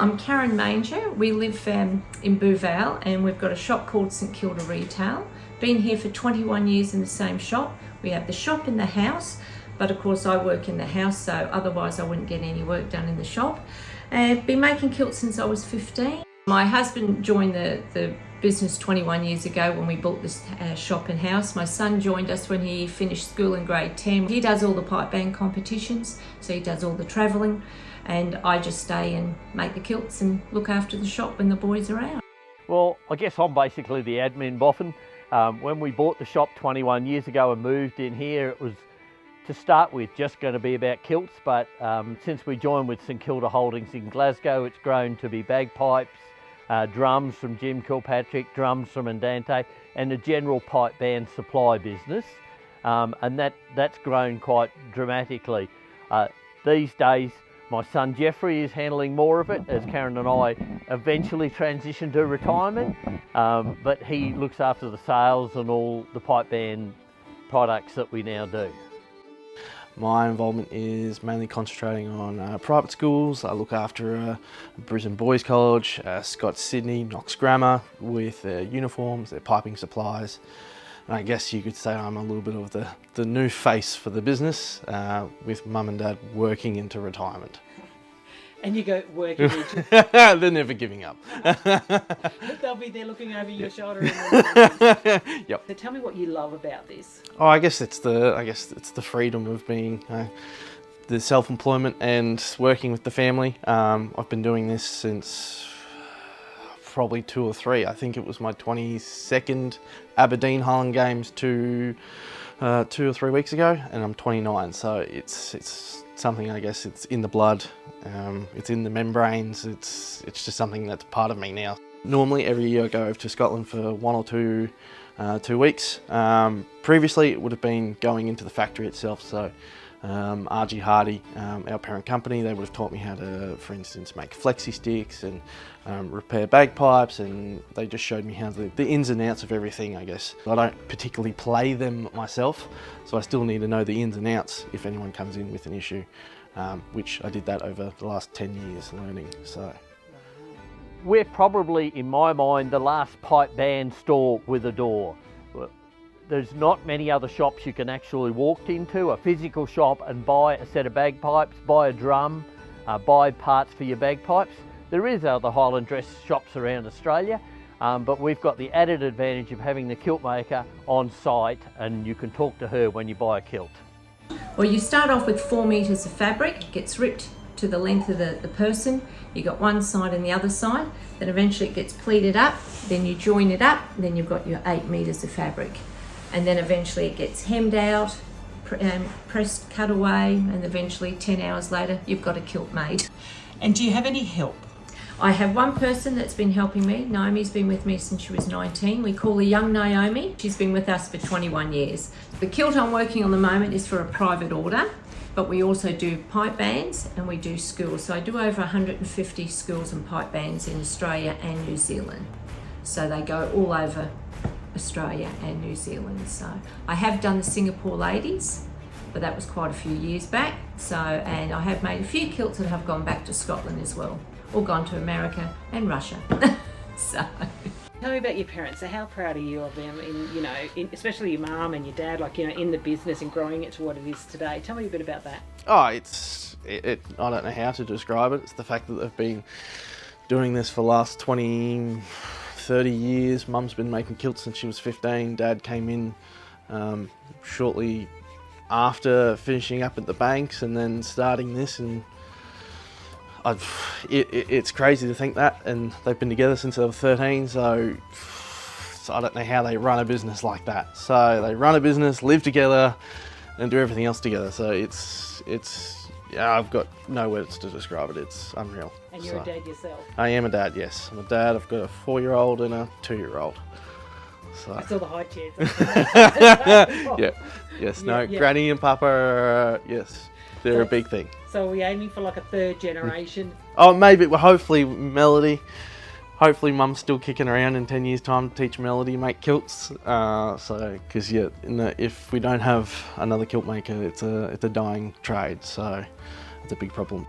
I'm Karen Manger. We live in Boovale and we've got a shop called St Kilda Retail. Been here for 21 years in the same shop. We have the shop in the house, but of course I work in the house, so otherwise I wouldn't get any work done in the shop. I've been making kilts since I was 15. My husband joined the business 21 years ago when we bought this shop and house. My son joined us when he finished school in grade 10. He does all the pipe band competitions, so he does all the travelling, and I just stay and make the kilts and look after the shop when the boys are out. Well, I guess I'm basically the admin boffin. When we bought the shop 21 years ago and moved in here, it was to start with just going to be about kilts, but since we joined with St Kilda Holdings in Glasgow, it's grown to be bagpipes, drums from Jim Kilpatrick, drums from Andante, and a general pipe band supply business, and that's grown quite dramatically. These days, my son Geoffrey is handling more of it as Karen and I eventually transition to retirement, but he looks after the sales and all the pipe band products that we now do. My involvement is mainly concentrating on private schools. I look after Brisbane Boys College, Scots Sydney, Knox Grammar with their uniforms, their piping supplies. And I guess you could say I'm a little bit of the new face for the business, with mum and dad working into retirement. And you go working each... They're never giving up. They'll be there looking over your shoulder. Yep. So tell me what you love about this. Oh, I guess it's the freedom of being the self-employment and working with the family. I've been doing this since probably 2 or 3. I think it was my 22nd Aberdeen Highland Games 2 or 3 weeks ago, and I'm 29. So it's something, I guess, it's in the blood. It's in the membranes. It's just something that's part of me now. Normally every year I go over to Scotland for 1 or 2 weeks. Previously it would have been going into the factory itself, so RG Hardy, our parent company, they would have taught me how to, for instance, make flexi sticks and repair bagpipes, and they just showed me how the ins and outs of everything, I guess. I don't particularly play them myself, so I still need to know the ins and outs if anyone comes in with an issue, which I did that over the last 10 years learning. So. We're probably, in my mind, the last pipe band store with a door. There's not many other shops you can actually walk into, a physical shop, and buy a set of bagpipes, buy a drum, buy parts for your bagpipes. There is other Highland dress shops around Australia, but we've got the added advantage of having the kilt maker on site, and you can talk to her when you buy a kilt. Well, you start off with 4 metres of fabric, it gets ripped to the length of the person. You got one side and the other side, then eventually it gets pleated up, then you join it up, then you've got your 8 metres of fabric. And then eventually it gets hemmed out, pressed, cut away, and eventually 10 hours later you've got a kilt made. And do you have any help? I have one person that's been helping me. Naomi's been with me since she was 19. We call her young Naomi. She's been with us for 21 years. The kilt I'm working on the moment is for a private order, but we also do pipe bands and we do schools. So I do over 150 schools and pipe bands in Australia and New Zealand. So they go all over Australia and New Zealand. So I have done the Singapore ladies, but that was quite a few years back. So, and I have made a few kilts that have gone back to Scotland as well, or gone to America and Russia. So. Tell me about your parents. So how proud are you of them, especially your mum and your dad, in the business and growing it to what it is today? Tell me a bit about that. Oh, I don't know how to describe it. It's the fact that they've been doing this for the last 20, 30 years. Mum's been making kilts since she was 15. Dad came in shortly after finishing up at the banks and then starting this, and it's crazy to think that, and they've been together since they were 13, so I don't know how they run a business like that. So they run a business, live together, and do everything else together. So yeah, I've got no words to describe it. It's unreal. And you're a dad yourself? I am a dad, yes. I'm a dad. I've got a 4-year-old and a 2-year-old. So. I saw the high chairs. Yeah. Yes. No. Yeah. Granny and Papa. Yes. They're a big thing. So are we aiming for like a 3rd generation? Oh, maybe. Well, hopefully Melody. Hopefully Mum's still kicking around in 10 years' time to teach Melody make kilts. Because if we don't have another kilt maker, it's a dying trade. So it's a big problem.